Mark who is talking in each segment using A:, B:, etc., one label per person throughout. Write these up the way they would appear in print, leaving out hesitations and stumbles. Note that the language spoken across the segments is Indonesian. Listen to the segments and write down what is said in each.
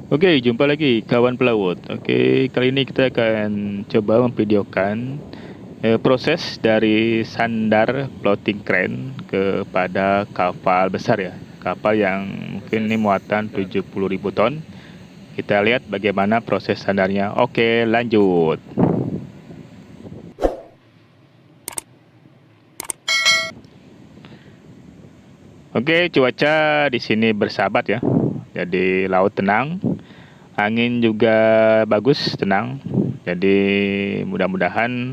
A: Oke, jumpa lagi kawan pelaut. Oke, kali ini kita akan coba memvideokan proses dari sandar floating crane kepada kapal besar ya. Kapal yang mungkin ini muatan 70.000 ton. Kita lihat bagaimana proses sandarnya. Oke, lanjut. Oke, cuaca di sini bersahabat ya. Jadi laut tenang, angin juga bagus, tenang. Jadi mudah-mudahan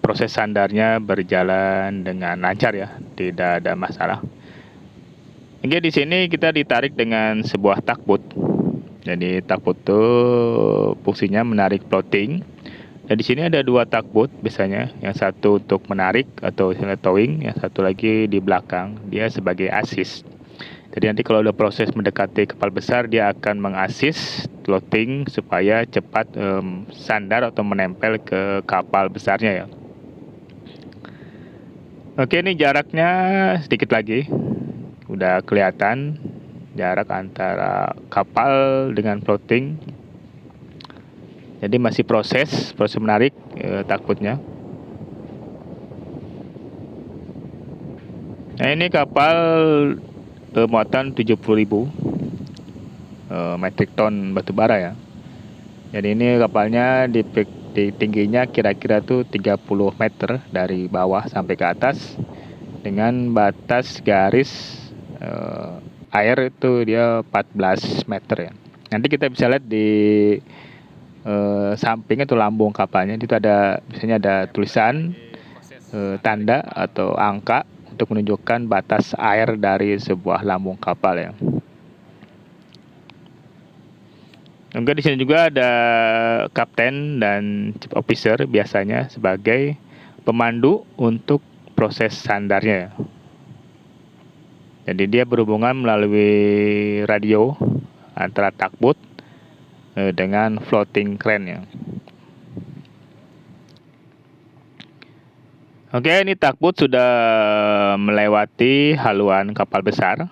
A: proses sandarnya berjalan dengan lancar ya, tidak ada masalah. Oke, di sini kita ditarik dengan sebuah tugboat. Jadi tugboat itu fungsinya menarik floating. Dan di sini ada dua tugboat biasanya, yang satu untuk menarik atau towing, yang satu lagi di belakang, dia sebagai assist. Jadi nanti kalau ada proses mendekati kapal besar, dia akan mengasis floating supaya cepat sandar atau menempel ke kapal besarnya ya. Oke, ini jaraknya sedikit lagi. Udah kelihatan jarak antara kapal dengan floating. Jadi masih proses menarik takutnya. Nah, ini kapal muatan 70.000 metrik ton batu bara ya. Jadi ini kapalnya di tingginya kira-kira tuh 30 meter dari bawah sampai ke atas, dengan batas garis air itu dia 14 meter ya. Nanti kita bisa lihat di samping itu lambung kapalnya, itu ada biasanya ada tulisan tanda atau angka untuk menunjukkan batas air dari sebuah lambung kapal ya. Kemudian di sini juga ada kapten dan chief officer biasanya sebagai pemandu untuk proses sandarnya. Jadi dia berhubungan melalui radio antara tugboat dengan floating crane ya. Oke, ini tugboat sudah melewati haluan kapal besar.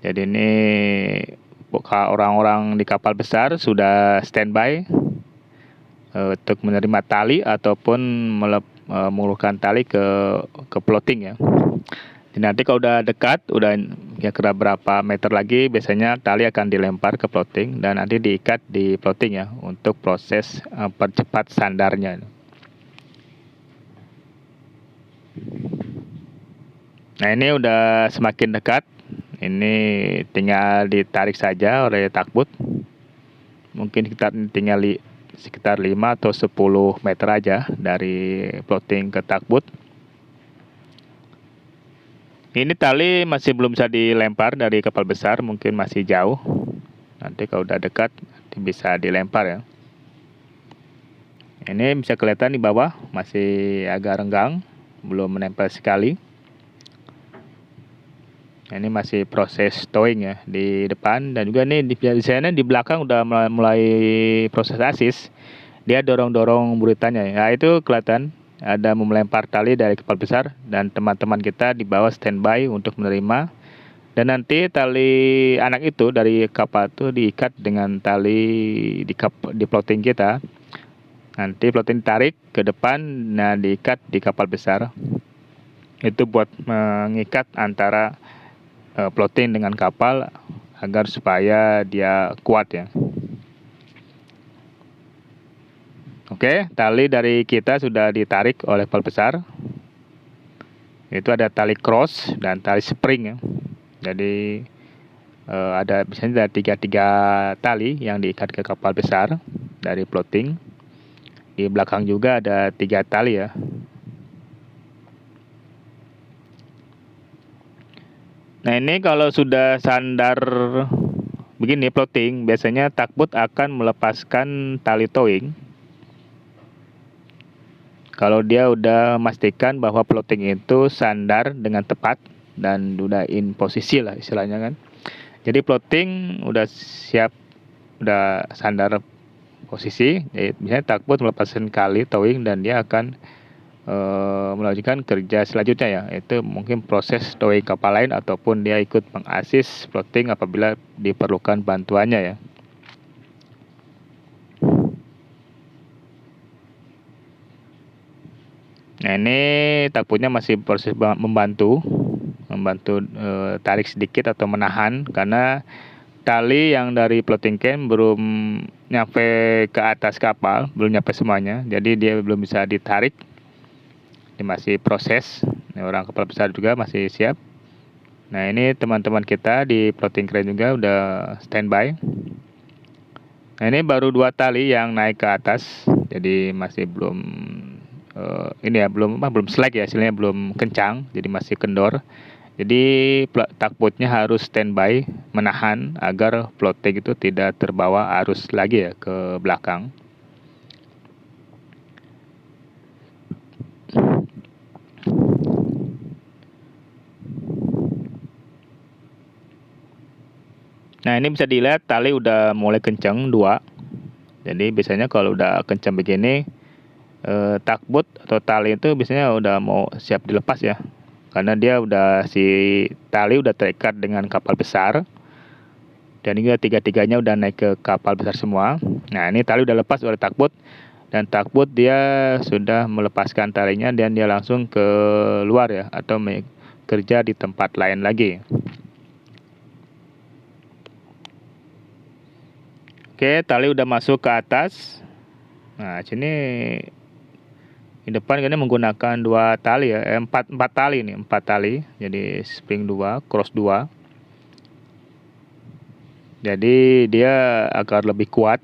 A: Jadi ini orang-orang di kapal besar sudah standby untuk menerima tali ataupun mengulurkan tali ke floating ya. Jadi nanti kalau udah dekat, udah kira berapa meter lagi, biasanya tali akan dilempar ke floating dan nanti diikat di floating ya untuk proses percepat sandarnya. Nah, ini udah semakin dekat. Ini tinggal ditarik saja oleh tugboat. Mungkin kita tinggal sekitar 5 atau 10 meter aja dari floating ke tugboat. Ini tali masih belum bisa dilempar dari kapal besar, mungkin masih jauh. Nanti kalau udah dekat bisa dilempar ya. Ini bisa kelihatan di bawah masih agak renggang, belum menempel sekali. Ini masih proses towing ya di depan, dan juga nih di sana di belakang udah mulai proses asis. Dia dorong-dorong buritannya. Nah, itu kelihatan ada melempar tali dari kapal besar dan teman-teman kita di bawah standby untuk menerima. Dan nanti tali anak itu dari kapal itu diikat dengan tali di floating kita. Nanti floating tarik ke depan, nah diikat di kapal besar. Itu buat mengikat antara floating dengan kapal agar supaya dia kuat ya. Oke, tali dari kita sudah ditarik oleh kapal besar. Itu ada tali cross dan tali spring ya. Jadi ada biasanya ada tiga tali yang diikat ke kapal besar dari floating. Di belakang juga ada 3 tali ya. Nah, ini kalau sudah sandar begini floating, biasanya tugboat akan melepaskan tali towing. Kalau dia udah memastikan bahwa floating itu sandar dengan tepat dan udah in posisi lah istilahnya kan. Jadi floating udah siap, udah sandar posisi, jadi misalnya tugboat melepaskan kali towing dan dia akan melanjutkan kerja selanjutnya ya, yaitu mungkin proses towing kapal lain ataupun dia ikut mengasis floating apabila diperlukan bantuannya ya. Nah, ini takutnya masih proses membantu tarik sedikit atau menahan, karena tali yang dari floating can belum nyampe ke atas kapal, belum nyampe semuanya, jadi dia belum bisa ditarik. Ini masih proses. Ini orang kapal besar juga masih siap. Nah, ini teman-teman kita di floating crane juga udah standby. Nah, ini baru 2 tali yang naik ke atas, jadi masih belum ini ya, belum slack ya, hasilnya belum kencang, jadi masih kendor. Jadi tugboatnya harus standby menahan agar floating itu tidak terbawa arus lagi ya ke belakang. Nah, ini bisa dilihat tali udah mulai kencang 2. Jadi biasanya kalau udah kencang begini, tugboat atau tali itu biasanya udah mau siap dilepas ya. Karena dia si tali udah terikat dengan kapal besar. Dan juga tiga-tiganya udah naik ke kapal besar semua. Nah, ini tali udah lepas oleh tugboat. Dan tugboat dia sudah melepaskan talinya dan dia langsung ke luar ya, atau kerja di tempat lain lagi. Oke, tali udah masuk ke atas. Nah, sini di depan ini menggunakan 2 tali ya, 4 tali nih, 4 tali. Jadi spring 2, cross 2. Jadi dia agar lebih kuat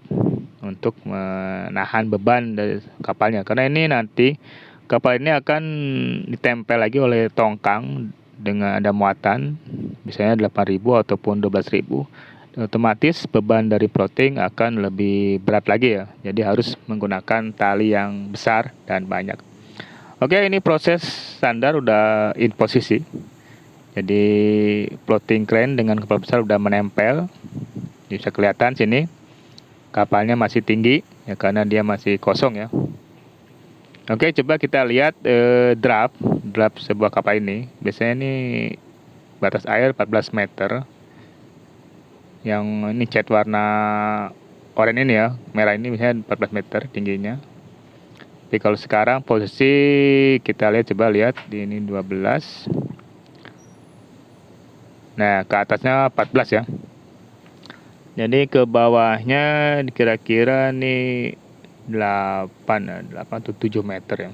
A: untuk menahan beban dari kapalnya. Karena ini nanti kapal ini akan ditempel lagi oleh tongkang dengan ada muatan, misalnya 8.000 ataupun 12.000. Otomatis beban dari floating akan lebih berat lagi ya. Jadi harus menggunakan tali yang besar dan banyak. Oke, ini proses standar udah in posisi. Jadi floating crane dengan kapal besar udah menempel. Bisa kelihatan sini kapalnya masih tinggi ya, karena dia masih kosong ya. Oke, coba kita lihat draft sebuah kapal ini. Biasanya ini batas air 14 meter. Yang ini cat warna oranye ini ya, merah ini misalnya 14 meter tingginya. Tapi kalau sekarang posisi kita coba lihat di ini 12. Nah, ke atasnya 14 ya. Jadi ke bawahnya kira-kira nih 8 atau 7 meter ya.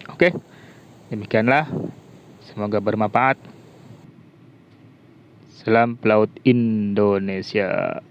A: Oke, demikianlah. Semoga bermanfaat. Salam Pelaut Indonesia.